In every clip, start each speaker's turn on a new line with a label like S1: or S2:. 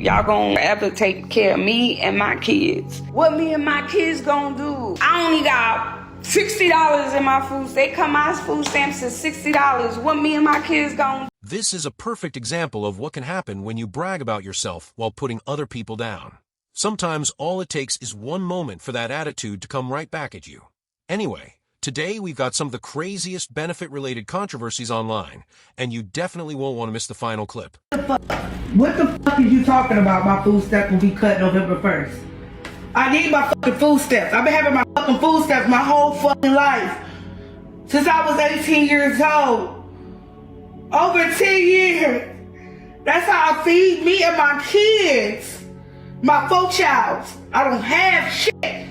S1: Y'all gonna ever take care of me and my kids? What me and my kids gonna do? I only got $60 in my food. They come my food stamps is $60. What me and my kids gonna do?
S2: This is a perfect example of what can happen when you brag about yourself while putting other people down. Sometimes all it takes is one moment for that attitude to come right back at you. Anyway, today we've got some of the craziest benefit-related controversies online, and you definitely won't want to miss the final clip.
S3: What the fuck is you talking about? My food stamp will be cut November 1st. I need my fucking food stamps. I've been having my fucking food stamps my whole fucking life. Since I was 18 years old. Over 10 years. That's how I feed me and my kids. My 4 childs. I don't have shit.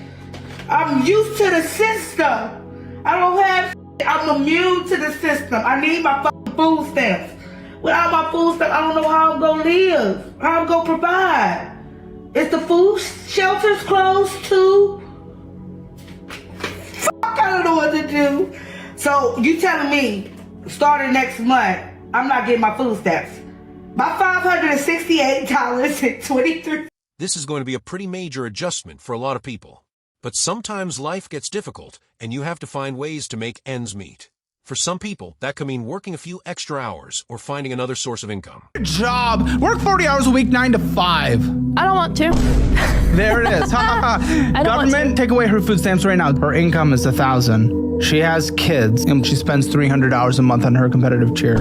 S3: I'm used to the system. I don't have shit. I'm immune to the system. I need my fucking food stamps. Without my food stamps, I don't know how I'm gonna live. How I'm gonna provide. Is the food shelters closed too? Fuck, I don't know what to do. So you telling me, starting next month, I'm not getting my food stamps. My $568.23.
S2: This is going to be a pretty major adjustment for a lot of people. But sometimes life gets difficult, and you have to find ways to make ends meet. For some people, that could mean working a few extra hours or finding another source of income.
S4: Job. Work 40 hours a week, 9 to 5.
S5: I don't want to.
S4: There it is. Government, take away her food stamps right now. Her income is $1,000. She has kids, and she spends $300 a month on her competitive cheer.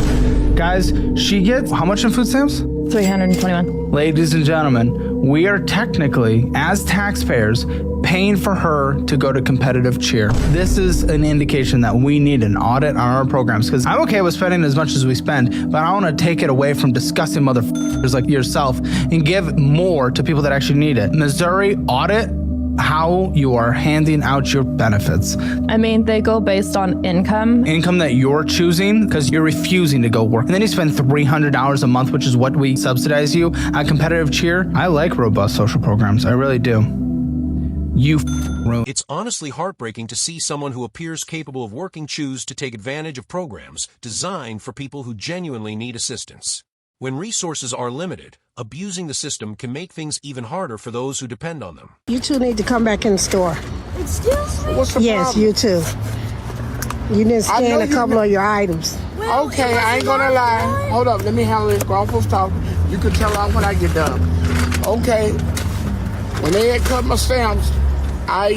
S4: Guys, she gets how much in food stamps?
S5: $321.
S4: Ladies and gentlemen, we are technically, as taxpayers, paying for her to go to competitive cheer. This is an indication that we need an audit on our programs, because I'm okay with spending as much as we spend, but I want to take it away from disgusting motherfuckers like yourself and give more to people that actually need it. Missouri, audit how you are handing out your benefits.
S5: I mean, they go based on income.
S4: Income that you're choosing because you're refusing to go work. And then you spend $300 a month, which is what we subsidize you on competitive cheer. I like robust social programs. I really do.
S2: It's honestly heartbreaking to see someone who appears capable of working choose to take advantage of programs designed for people who genuinely need assistance. When resources are limited, abusing the system can make things even harder for those who depend on them.
S6: You two need to come back in the store.
S7: Excuse me?
S6: What's the problem? You too. You didn't scan a couple of your items.
S7: Well, okay, I ain't gonna lie. Hold up, let me handle this. Grown folks talk. You can tell them when I get done. Okay, when they had cut my stamps, I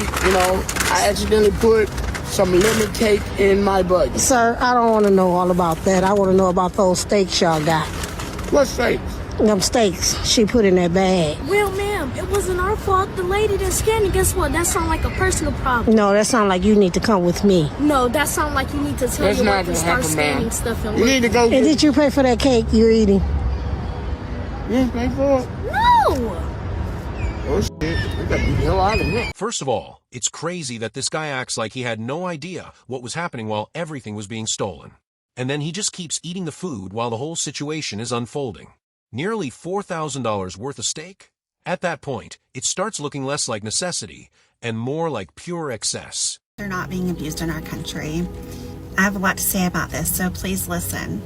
S7: accidentally put some lemon cake in my budget.
S6: Sir, I don't want to know all about that. I want to know about those steaks y'all got.
S7: What steaks?
S6: Them steaks she put in that bag.
S8: Well, ma'am, it wasn't our fault. The lady that scanned it, guess what? That sounds like a personal problem.
S6: No, that sounds like you need to come with me.
S8: No, that sounds like you need to tell your work to start scanning stuff and
S7: you need to go.
S6: And did you pay for that cake you're eating?
S7: You didn't pay for it?
S8: No!
S7: Oh, shit. We got the hell out of here.
S2: First of all, it's crazy that this guy acts like he had no idea what was happening while everything was being stolen. And then he just keeps eating the food while the whole situation is unfolding. Nearly $4,000 worth of steak? At that point, it starts looking less like necessity and more like pure excess.
S9: They're not being abused in our country. I have a lot to say about this, so please listen.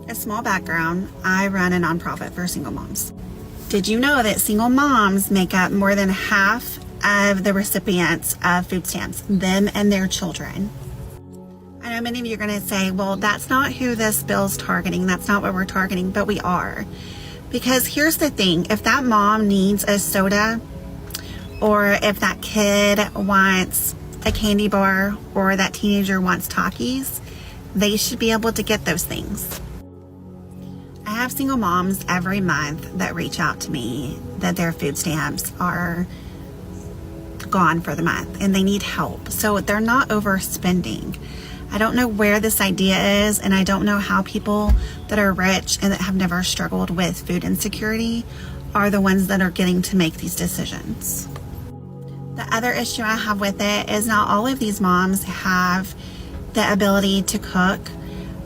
S9: A small background, I run a nonprofit for single moms. Did you know that single moms make up more than half of the recipients of food stamps, them and their children? I know many of you are going to say, well, that's not who this bill's targeting. That's not what we're targeting, but we are. Because here's the thing. If that mom needs a soda, or if that kid wants a candy bar, or that teenager wants Takis, they should be able to get those things. I have single moms every month that reach out to me that their food stamps are gone for the month and they need help. So they're not overspending. I don't know where this idea is, and I don't know how people that are rich and that have never struggled with food insecurity are the ones that are getting to make these decisions. The other issue I have with it is not all of these moms have the ability to cook.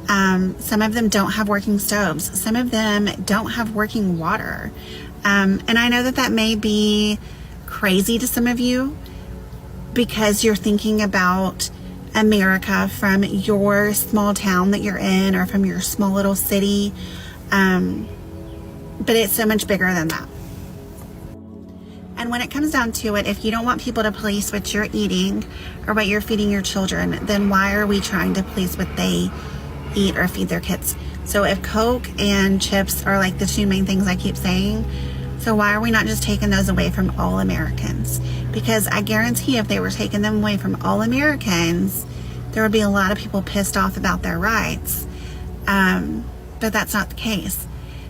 S9: Some of them don't have working stoves. Some of them don't have working water. And I know that that may be crazy to some of you because you're thinking about America from your small town that you're in or from your small little city. But it's so much bigger than that. And when it comes down to it, if you don't want people to police what you're eating or what you're feeding your children, then why are we trying to police what they eat or feed their kids? So if Coke and chips are like the two main things I keep saying, so why are we not just taking those away from all Americans? Because I guarantee if they were taking them away from all Americans, there would be a lot of people pissed off about their rights. But that's not the case.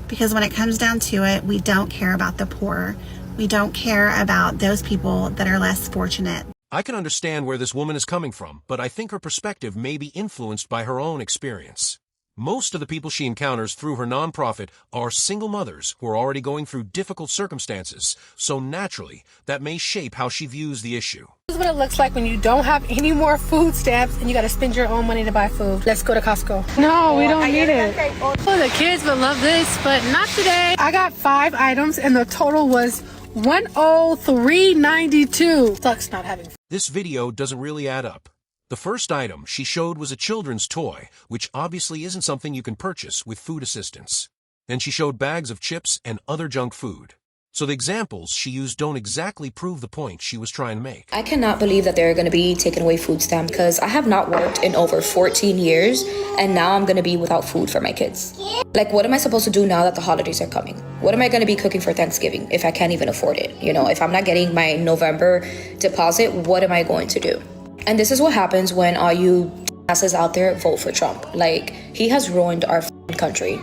S9: Because when it comes down to it, we don't care about the poor. We don't care about those people that are less fortunate.
S2: I can understand where this woman is coming from, but I think her perspective may be influenced by her own experience. Most of the people she encounters through her nonprofit are single mothers who are already going through difficult circumstances, so naturally, that may shape how she views the issue.
S10: This is what it looks like when you don't have any more food stamps and you got to spend your own money to buy food. Let's go to Costco. No, we don't need it. Oh, the kids would love this, but not today. I got 5 items and the total was $103.92. Sucks not having food.
S2: This video doesn't really add up. The first item she showed was a children's toy, which obviously isn't something you can purchase with food assistance. Then she showed bags of chips and other junk food. So the examples she used don't exactly prove the point she was trying to make.
S11: I cannot believe that they're going to be taking away food stamps because I have not worked in over 14 years and now I'm going to be without food for my kids. Like, what am I supposed to do now that the holidays are coming? What am I going to be cooking for Thanksgiving if I can't even afford it? You know, if I'm not getting my November deposit, what am I going to do? And this is what happens when all you asses out there vote for Trump. Like, he has ruined our country.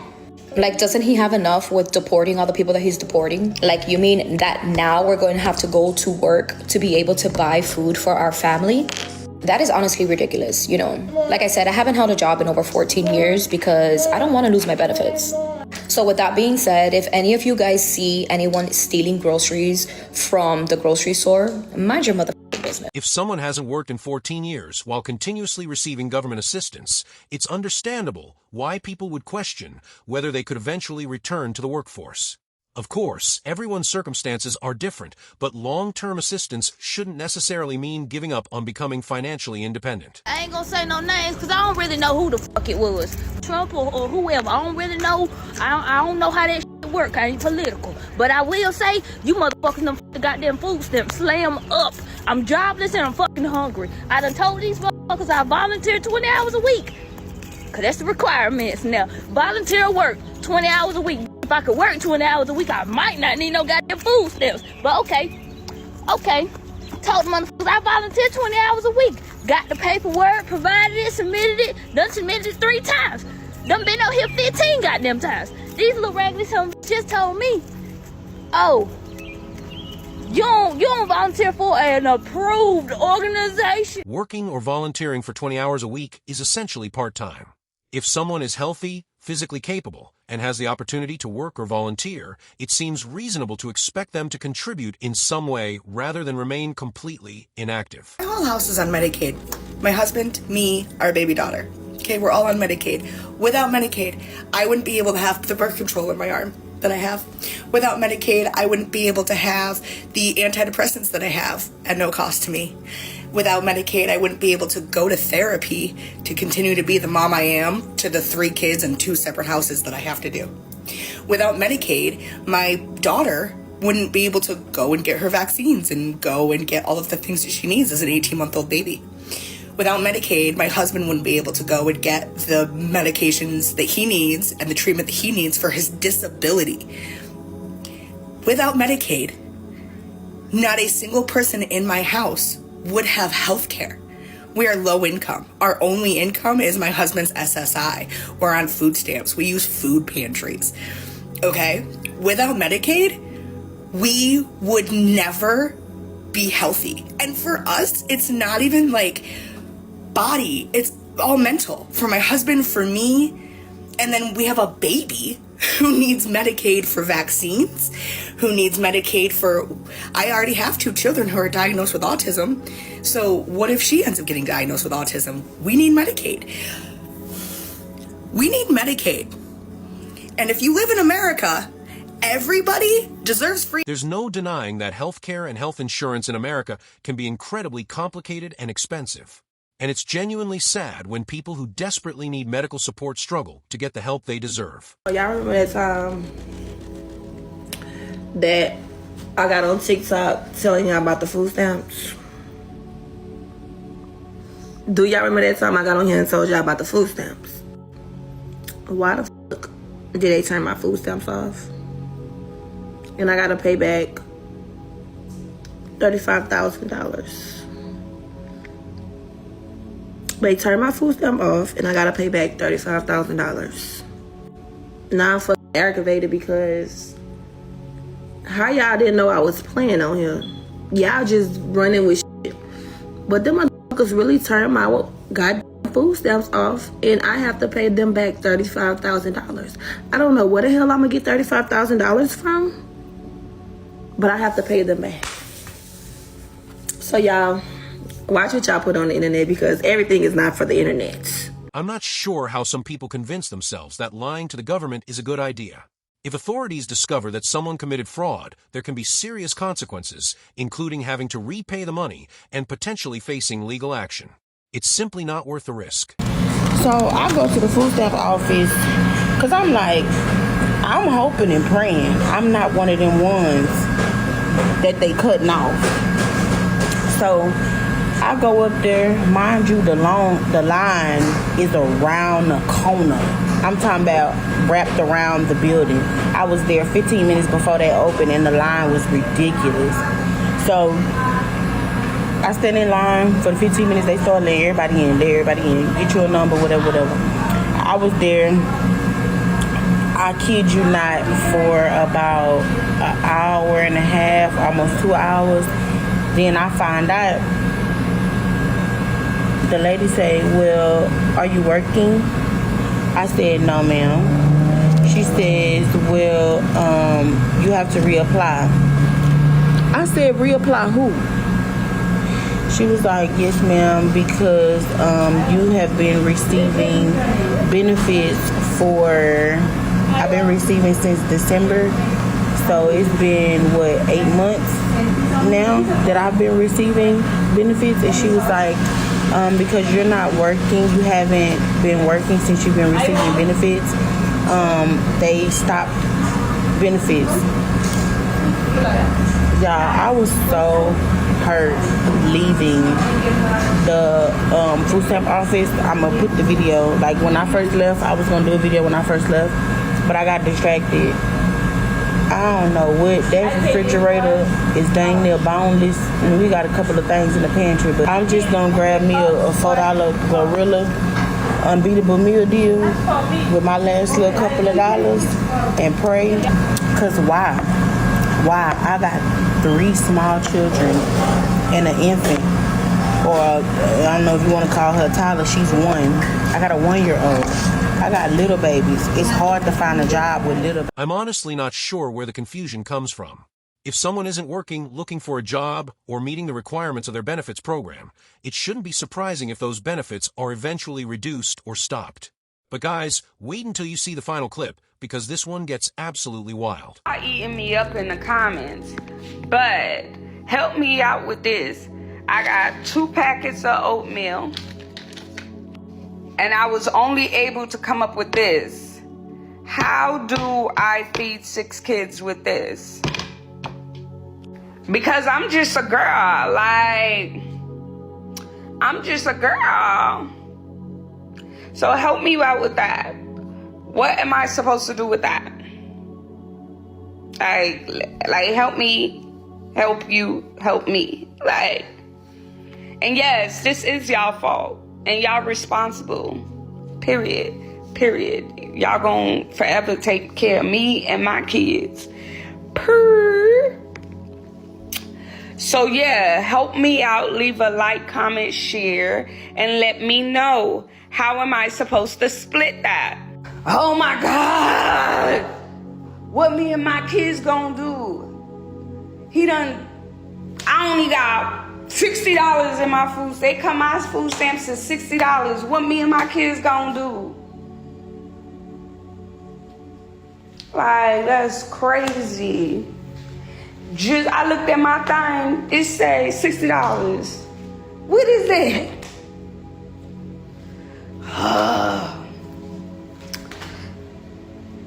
S11: Like, doesn't he have enough with deporting all the people that he's deporting? Like, you mean that now we're going to have to go to work to be able to buy food for our family? That is honestly ridiculous, you know. Like I said, I haven't held a job in over 14 years because I don't want to lose my benefits. So with that being said, if any of you guys see anyone stealing groceries from the grocery store, mind your motherfucking business.
S2: If someone hasn't worked in 14 years while continuously receiving government assistance, it's understandable why people would question whether they could eventually return to the workforce. Of course, everyone's circumstances are different, but long-term assistance shouldn't necessarily mean giving up on becoming financially independent.
S12: I ain't gonna say no names because I don't really know who the fuck it was. Trump or whoever. I don't really know. I don't know how that shit work. I ain't political. But I will say, you motherfuckers done goddamn food stamps. Slam up. I'm jobless and I'm fucking hungry. I done told these motherfuckers I volunteer 20 hours a week. Because that's the requirements now. Volunteer work 20 hours a week. If I could work 20 hours a week, I might not need no goddamn food stamps. But okay. Told the motherfuckers I volunteer 20 hours a week. Got the paperwork, provided it, submitted it. Done submitted it 3 times. Done been out here 15 goddamn times. These little raggedy sons just told me, oh, you don't volunteer for an approved organization.
S2: Working or volunteering for 20 hours a week is essentially part-time. If someone is healthy, physically capable, and has the opportunity to work or volunteer, it seems reasonable to expect them to contribute in some way rather than remain completely inactive.
S13: My whole house is on Medicaid. My husband, me, our baby daughter. Okay, we're all on Medicaid. Without Medicaid, I wouldn't be able to have the birth control in my arm that I have. Without Medicaid, I wouldn't be able to have the antidepressants that I have at no cost to me. Without Medicaid, I wouldn't be able to go to therapy to continue to be the mom I am to the 3 kids and 2 separate houses that I have to do. Without Medicaid, my daughter wouldn't be able to go and get her vaccines and go and get all of the things that she needs as an 18-month-old baby. Without Medicaid, my husband wouldn't be able to go and get the medications that he needs and the treatment that he needs for his disability. Without Medicaid, not a single person in my house would have health care. We are low income. Our only income is my husband's SSI. We're on food stamps. We use food pantries. Okay? Without Medicaid, we would never be healthy. And for us, it's not even like body, it's all mental. For my husband, for me, and then we have a baby who needs Medicaid for vaccines, who needs Medicaid for, I already have 2 children who are diagnosed with autism. So what if she ends up getting diagnosed with autism? We need Medicaid. We need Medicaid. And if you live in America, everybody deserves free.
S2: There's no denying that healthcare and health insurance in America can be incredibly complicated and expensive. And it's genuinely sad when people who desperately need medical support struggle to get the help they deserve.
S3: Y'all remember that time that
S14: I got on TikTok telling y'all about the food stamps. Do y'all remember that time I got on here and told y'all about the food stamps? Why the fuck did they turn my food stamps off? And I gotta pay back $35,000. They turned my food stamp off and I gotta pay back $35,000. Now I'm fucking aggravated because how y'all didn't know I was playing on here? Y'all just running with shit. But them motherfuckers really turned my goddamn food stamps off and I have to pay them back $35,000. I don't know where the hell I'm gonna get $35,000 from, but I have to pay them back. So y'all, watch what y'all put on the internet because everything is not for the internet.
S2: I'm not sure how some people convince themselves that lying to the government is a good idea. If authorities discover that someone committed fraud, there can be serious consequences, including having to repay the money and potentially facing legal action. It's simply not worth the risk.
S3: So I go to the food stamp office because I'm like, I'm hoping and praying I'm not one of them ones that they cutting off. So I go up there, mind you, the line is around the corner. I'm talking about wrapped around the building. I was there 15 minutes before they opened and the line was ridiculous. So I stand in line for the 15 minutes. They start letting everybody in, get you a number, whatever. I was there, I kid you not, for about an hour and a half, almost 2 hours. Then I find out, the lady say, well, are you working? I said, no, ma'am. She says, well, you have to reapply. I said, reapply who? She was like, yes, ma'am, because you have been receiving benefits I've been receiving since December. So it's been, 8 months now that I've been receiving benefits. And she was like, because you're not working, you haven't been working since you've been receiving benefits, they stopped benefits. Y'all, I was so hurt leaving the food stamp office. I'm gonna put the video, like when I first left, I was gonna do a video when I first left, but I got distracted. I don't know what, that refrigerator is dang near boneless. I mean, we got a couple of things in the pantry, but I'm just gonna grab me a $4 Gorilla Unbeatable Meal Deal with my last little couple of dollars and pray. Cause why? I got 3 small children and an infant, or I don't know if you want to call her Tyler, she's 1. I got a 1-year-old. I got little babies. It's hard to find a job with little babies.
S2: I'm honestly not sure where the confusion comes from. If someone isn't working, looking for a job, or meeting the requirements of their benefits program, it shouldn't be surprising if those benefits are eventually reduced or stopped. But guys, wait until you see the final clip, because this one gets absolutely wild.
S1: Eating me up in the comments, but help me out with this. I got 2 packets of oatmeal, and I was only able to come up with this. How do I feed 6 kids with this? Because I'm just a girl, I'm just a girl. So help me out with that. What am I supposed to do with that? Like help me, help you, help me. And yes, this is y'all fault. And y'all responsible. Period. Y'all gonna forever take care of me and my kids. So yeah, help me out. Leave a like, comment, share, and let me know. How am I supposed to split that? Oh my God. What me and my kids gonna do? I only got $60 in my food. They come my food stamps is $60. What me and my kids gonna do? That's crazy. I looked at my thing, it say $60. What is that?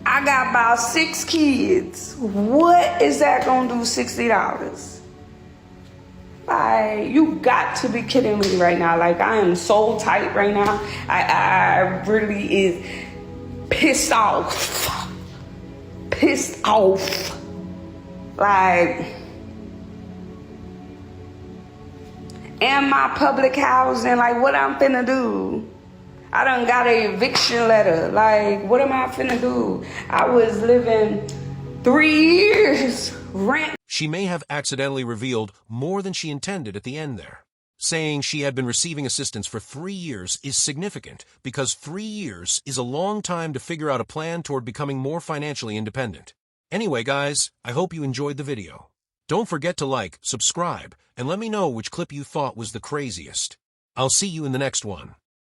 S1: I got about 6 kids. What is that gonna do $60? Like, you got to be kidding me right now. Like, I am so tight right now. I really is pissed off. Pissed off. Like, and my public housing, like, what I'm finna do? I done got an eviction letter. Like, what am I finna do? I was living 3 years rent.
S2: She may have accidentally revealed more than she intended at the end there. Saying she had been receiving assistance for 3 years is significant because 3 years is a long time to figure out a plan toward becoming more financially independent. Anyway, guys, I hope you enjoyed the video. Don't forget to like, subscribe, and let me know which clip you thought was the craziest. I'll see you in the next one.